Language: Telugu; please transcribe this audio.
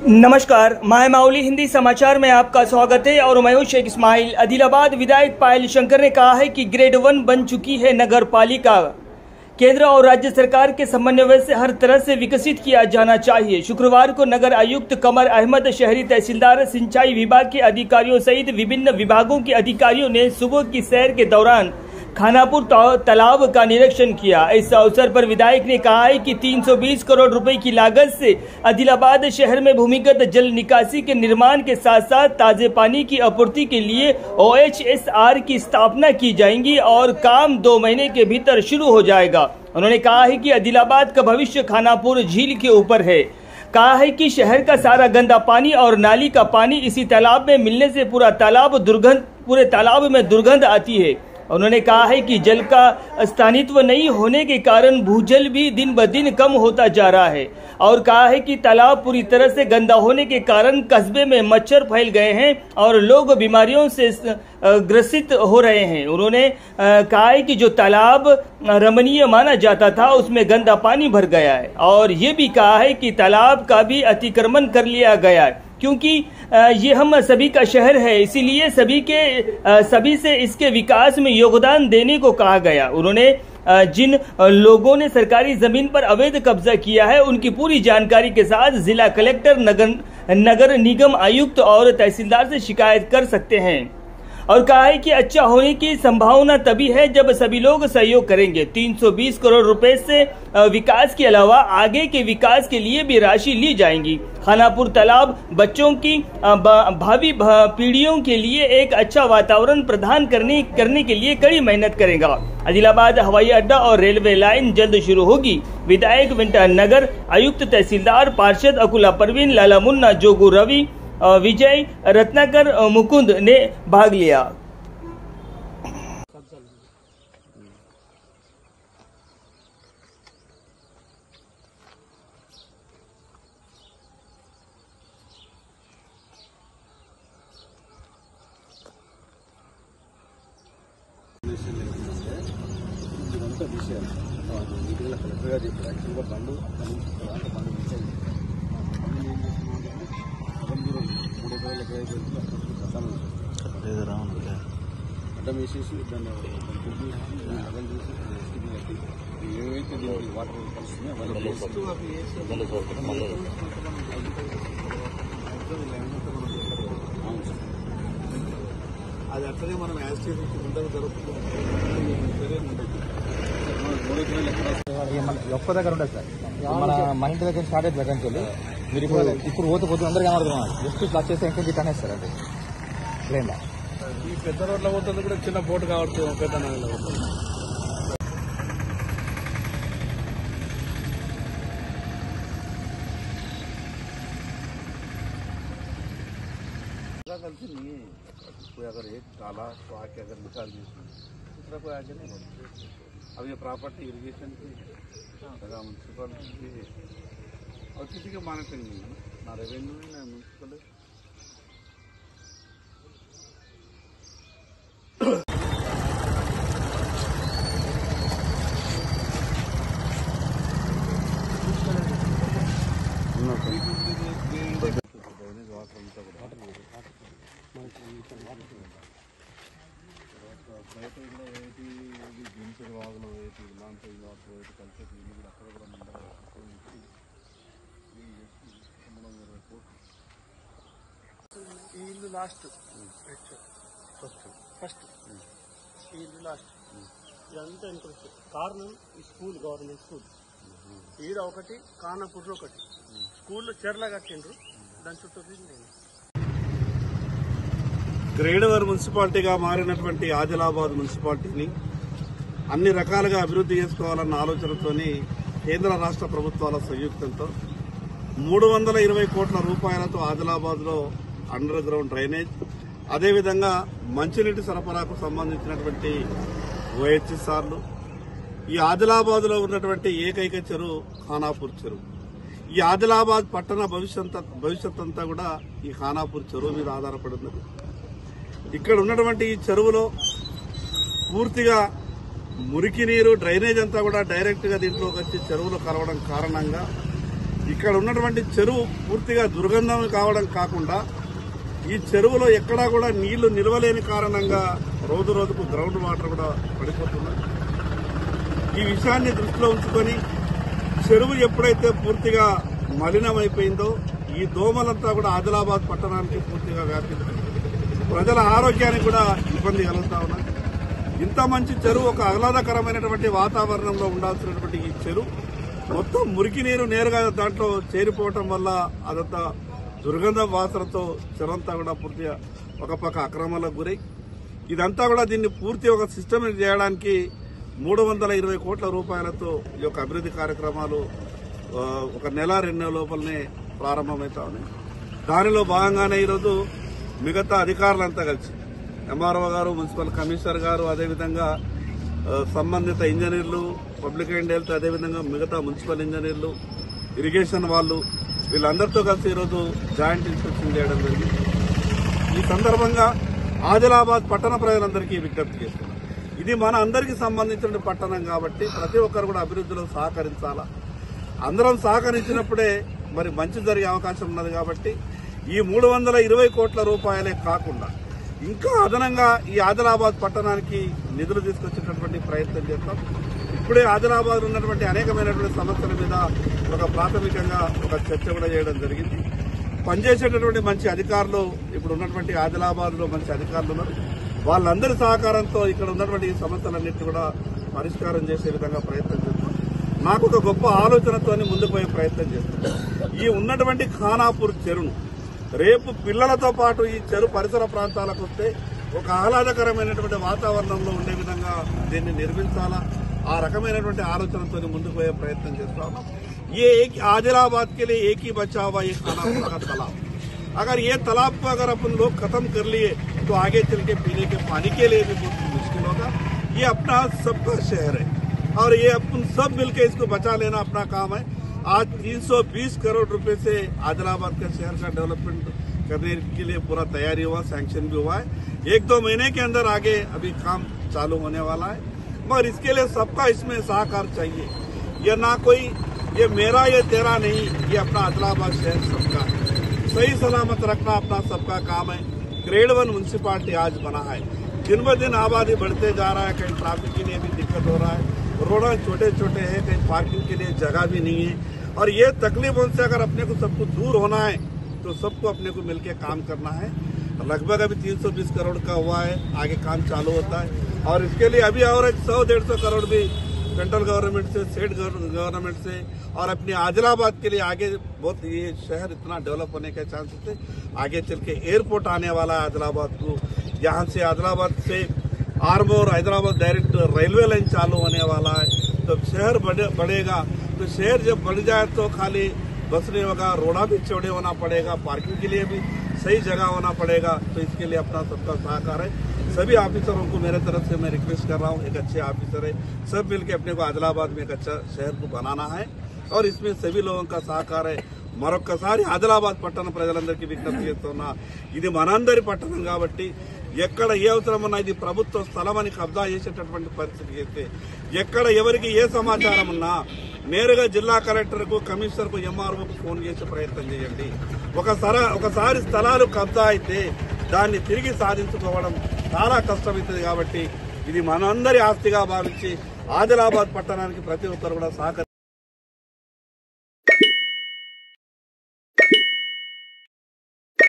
नमस्कार, मैं माउली हिंदी समाचार में आपका स्वागत है और मैं हूं शेख इस्माइल। आदिलाबाद विधायक पायल शंकर ने कहा है कि ग्रेड 1 बन चुकी है नगर पालिका। केंद्र और राज्य सरकार के समन्वय से हर तरह से विकसित किया जाना चाहिए। शुक्रवार को नगर आयुक्त कमर अहमद, शहरी तहसीलदार, सिंचाई विभाग के अधिकारियों सहित विभिन्न विभागों के अधिकारियों ने सुबह की सैर के दौरान खानापुर तालाब का निरीक्षण किया। इस अवसर पर विधायक ने कहा है कि 320 करोड़ रुपए की लागत से आदिलाबाद शहर में भूमिगत जल निकासी के निर्माण के साथ साथ ताजे पानी की आपूर्ति के लिए OHSR की स्थापना की जाएगी और काम 2 महीने के भीतर शुरू हो जाएगा। उन्होंने कहा है कि आदिलाबाद का भविष्य खानापुर झील के ऊपर है। कहा है कि शहर का सारा गंदा पानी और नाली का पानी इसी तालाब में मिलने से पूरे तालाब में दुर्गंध आती है। उन्होंने कहा है कि जल का स्थायित्व नहीं होने के कारण भूजल भी दिन ब दिन कम होता जा रहा है और कहा है कि तालाब पूरी तरह से गंदा होने के कारण कस्बे में मच्छर फैल गए हैं और लोग बीमारियों से ग्रसित हो रहे हैं। उन्होंने कहा है कि जो तालाब रमणीय माना जाता था उसमें गंदा पानी भर गया है और ये भी कहा है कि तालाब का भी अतिक्रमण कर लिया गया है क्योंकि ये हम सभी का शहर है, इसीलिए सभी से इसके विकास में योगदान देने को कहा गया। उन्होंने जिन लोगों ने सरकारी जमीन पर अवैध कब्जा किया है उनकी पूरी जानकारी के साथ जिला कलेक्टर, नगर निगम आयुक्त और तहसीलदार से शिकायत कर सकते हैं और कहा है कि अच्छा होने की संभावना तभी है जब सभी लोग सहयोग करेंगे। 320 करोड़ रुपए से विकास के अलावा आगे के विकास के लिए भी राशि ली जाएगी। खानापुर तालाब बच्चों की भावी पीढ़ियों के लिए एक अच्छा वातावरण प्रदान करने के लिए कड़ी मेहनत करेगा। आदिलाबाद हवाई अड्डा और रेलवे लाइन जल्द शुरू होगी। विधायक विंटा नगर आयुक्त, तहसीलदार, पार्षद अकुला परवीन, लाला मुन्ना, जोगू रवि, विजय, रत्नाकर, मुकुंद ने भाग लिया। అడ్డం వేసేసి దాన్ని అగలు చేసి ఏవైతే దీనికి వాటర్ కలుస్తున్నాయో అది అట్లనే మనం యాజిటేషన్ ముందర జరుగుతుంది. ఒక్క దగ్గర ఉండదు సార్, మన ఇంటి దగ్గర స్టార్ట్ అయితే దగ్గర మీరు ఇప్పుడు పోతే అందరికీ కనబడుతున్నాడు. జస్ట్ ఇట్లా చేస్తే ఇంకా గిట్ సార్ అంటే ప్లేన్ ఈ పెద్ద రోడ్ల పోతుంది కూడా చిన్న బోటు కావచ్చు, పెద్ద నదిలో పోతుంది. गलती नहीं है, कोई अगर एक डाला तो आके अगर निकाल दीजिए, दूसरा कोई आके नहीं बोलते। अब ये प्रॉपर्टी इरिगेशन की जगह म्यूनसिपल की है और किसी का मॉनिटरिंग नहीं है, ना रेवेन्यू है ना म्यूनसिपल है। ఇల్లు లాస్ట్ ఫస్ట్ ఇల్లు లాస్ట్ ఇదంతా ఇంకొక కారణం ఈ స్కూల్, గవర్నమెంట్ స్కూల్ ఈడ ఒకటి, కానాపూర్లో ఒకటి స్కూల్లో చెర్ల కట్టిండ్రు, దాని చుట్టూ గ్రేడ్ 1 మున్సిపాలిటీగా మారినటువంటి ఆదిలాబాద్ మున్సిపాలిటీని అన్ని రకాలుగా అభివృద్ధి చేసుకోవాలన్న ఆలోచనతోని కేంద్ర రాష్ట్ర ప్రభుత్వాల సంయుక్తంతో 320 కోట్ల రూపాయలతో ఆదిలాబాద్లో అండర్ గ్రౌండ్ డ్రైనేజ్, అదేవిధంగా మంచినీటి సరఫరాకు సంబంధించినటువంటి OHSRలు, ఈ ఆదిలాబాద్లో ఉన్నటువంటి ఏకైక చెరువు ఖానాపూర్ చెరువు. ఈ ఆదిలాబాద్ పట్టణ భవిష్యత్ అంతా కూడా ఈ ఖానాపూర్ చెరువు మీద ఆధారపడి ఉన్నది. ఇక్కడ ఉన్నటువంటి ఈ చెరువులో పూర్తిగా మురికి నీరు, డ్రైనేజ్ అంతా కూడా డైరెక్ట్ గా దీంట్లోకి వచ్చి చెరువులో కలవడం కారణంగా ఇక్కడ ఉన్నటువంటి చెరువు పూర్తిగా దుర్గంధం కావడం కాకుండా ఈ చెరువులో ఎక్కడా కూడా నీళ్లు నిలవలేని కారణంగా రోజు రోజుకు గ్రౌండ్ వాటర్ కూడా పడిపోతున్నాయి. ఈ విషయాన్ని దృష్టిలో ఉంచుకొని చెరువు ఎప్పుడైతే పూర్తిగా మలినమైపోయిందో ఈ దోమలంతా కూడా ఆదిలాబాద్ పట్టణానికి పూర్తిగా వ్యాపించింది. ప్రజల ఆరోగ్యానికి కూడా ఇబ్బంది కలుగుతా ఉన్నాయి. ఇంత మంచి చెరువు, ఒక ఆహ్లాదకరమైనటువంటి వాతావరణంలో ఉండాల్సినటువంటి ఈ చెరువు మొత్తం మురికి నీరు నేరుగా దాంట్లో చేరిపోవటం వల్ల అదంతా దుర్గంధ వాసనతో చెరువంతా కూడా పూర్తిగా ఒక పక్క అక్రమాలకు గురై, ఇదంతా కూడా దీన్ని పూర్తి ఒక సిస్టమేటిక్ చేయడానికి 320 కోట్ల రూపాయలతో ఈ యొక్క అభివృద్ధి కార్యక్రమాలు ఒక నెల 2 నెలల లోపలనే ప్రారంభమవుతా ఉన్నాయి. దానిలో భాగంగానే ఈరోజు మిగతా అధికారులంతా కలిసి ఎంఆర్ఓ గారు, మున్సిపల్ కమిషనర్ గారు, అదేవిధంగా సంబంధిత ఇంజనీర్లు, పబ్లిక్ అండ్ హెల్త్, అదేవిధంగా మిగతా మున్సిపల్ ఇంజనీర్లు, ఇరిగేషన్ వాళ్ళు, వీళ్ళందరితో కలిసి ఈరోజు జాయింట్ ఇన్స్పెక్షన్ చేయడం జరిగింది. ఈ సందర్భంగా ఆదిలాబాద్ పట్టణ ప్రజలందరికీ విజ్ఞప్తి చేస్తున్నారు. ఇది మన అందరికీ సంబంధించిన పట్టణం కాబట్టి ప్రతి ఒక్కరు కూడా అభివృద్ధిలో సహకరించాలా. అందరం సహకరించినప్పుడే మరి మంచి జరిగే అవకాశం ఉన్నది. కాబట్టి ఈ 320 కోట్ల రూపాయలే కాకుండా ఇంకా అదనంగా ఈ ఆదిలాబాద్ పట్టణానికి నిధులు తీసుకొచ్చేటటువంటి ప్రయత్నం చేస్తాం. ఇప్పుడే ఆదిలాబాద్ ఉన్నటువంటి అనేకమైనటువంటి సమస్యల మీద ఒక ప్రాథమికంగా ఒక చర్చ కూడా చేయడం జరిగింది. పనిచేసేటటువంటి మంచి అధికారులు ఇప్పుడు ఉన్నటువంటి ఆదిలాబాద్ లో మంచి అధికారులు ఉన్నారు. వాళ్ళందరి సహకారంతో ఇక్కడ ఉన్నటువంటి ఈ సమస్యలన్నింటినీ కూడా పరిష్కారం చేసే విధంగా ప్రయత్నం చేస్తాం. నాకు ఒక గొప్ప ఆలోచనతో ముందుకు పోయే ప్రయత్నం చేస్తాం. ఈ ఉన్నటువంటి ఖానాపూర్ చెరువును రేపు పిల్లలతో పాటు ఈ చెరువు పరిసర ప్రాంతాలకు వస్తే ఒక ఆహ్లాదకరమైనటువంటి వాతావరణంలో ఉండే విధంగా దీన్ని నిర్మించాలా, ఆ రకమైనటువంటి ఆలోచనతో ముందుకు పోయే ప్రయత్నం చేస్తా ఉన్నాం. ये आदिलाबाद के लिए एक ही बचा हुआ ये खानापुर का तालाब, अगर ये तालाब को अगर अपन लोग खत्म कर लिए तो आगे चल के पीने के पानी के लिए भी बहुत मुश्किल होगा. ये अपना सबका शहर है और ये अपन सब मिलकर इसको बचा लेना अपना काम है. आज 320 करोड़ रुपए से आदिलाबाद का शहर का डेवलपमेंट करने के लिए पूरा तैयारी हुआ, सैंक्शन भी हुआ है. 1-2 महीने के अंदर आगे अभी काम चालू होने वाला है. मगर इसके लिए सबका इसमें सहकार चाहिए. ये ना कोई ये मेरा ये तेरा नहीं, ये अपना आदिलाबाद शहर सबका है. सही सलामत रखना अपना सबका काम है. ग्रेड 1 म्यूनसिपालिटी आज बना है. दिन ब दिन आबादी बढ़ते जा रहा है. कहीं ट्रैफिक के लिए भी दिक्कत हो रहा है, रोड छोटे छोटे हैं, कहीं पार्किंग के लिए जगह भी नहीं है. और ये तकलीफों से अगर अपने को सबको दूर होना है तो सबको अपने को मिलकर काम करना है. लगभग अभी 320 करोड़ का हुआ है, आगे काम चालू होता है. और इसके लिए अभी और 100-150 करोड़ भी सेंट्रल गवर्नमेंट से, स्टेट गवर्नमेंट से और अपने आदिलाबाद के लिए आगे बहुत ये शहर इतना डेवलप होने के चांसेस है. आगे चल के एयरपोर्ट आने वाला है आदिलाबाद को. यहाँ से आदिलाबाद से armour Hyderabad direct railway line चालू होने वाला है. तो शहर बढ़ेगा. तो शहर जब बढ़ जाए तो खाली बस नहीं होगा, रोड़ा भी चौड़े होना पड़ेगा, पार्किंग के लिए भी सही जगह होना पड़ेगा. तो इसके लिए अपना सबका सहकार है. सभी ऑफिसरों को मेरे तरफ से मैं रिक्वेस्ट कर रहा हूँ, एक अच्छे ऑफिसर है, सब मिलकर अपने को आदिलाबाद में एक अच्छा शहर को बनाना है और इसमें सभी लोगों का सहकार है. మరొక్కసారి ఆదిలాబాద్ పట్టణ ప్రజలందరికీ విజ్ఞప్తి చేస్తున్నా, ఇది మనందరి పట్టణం కాబట్టి ఎక్కడ ఏ అవసరం ఉన్నా ఇది ప్రభుత్వ స్థలమని కబ్జా చేసేటటువంటి పరిస్థితి అయితే, ఎక్కడ ఎవరికి ఏ సమాచారం ఉన్నా నేరుగా జిల్లా కలెక్టర్కు, కమిషనర్కు, ఎంఆర్ఓకు ఫోన్ చేసే ప్రయత్నం చేయండి. ఒకసారి స్థలాలు కబ్జా అయితే దాన్ని తిరిగి సాధించుకోవడం చాలా కష్టమవుతుంది. కాబట్టి ఇది మనందరి ఆస్తిగా భావించి ఆదిలాబాద్ పట్టణానికి ప్రతి ఒక్కరు కూడా సహకరి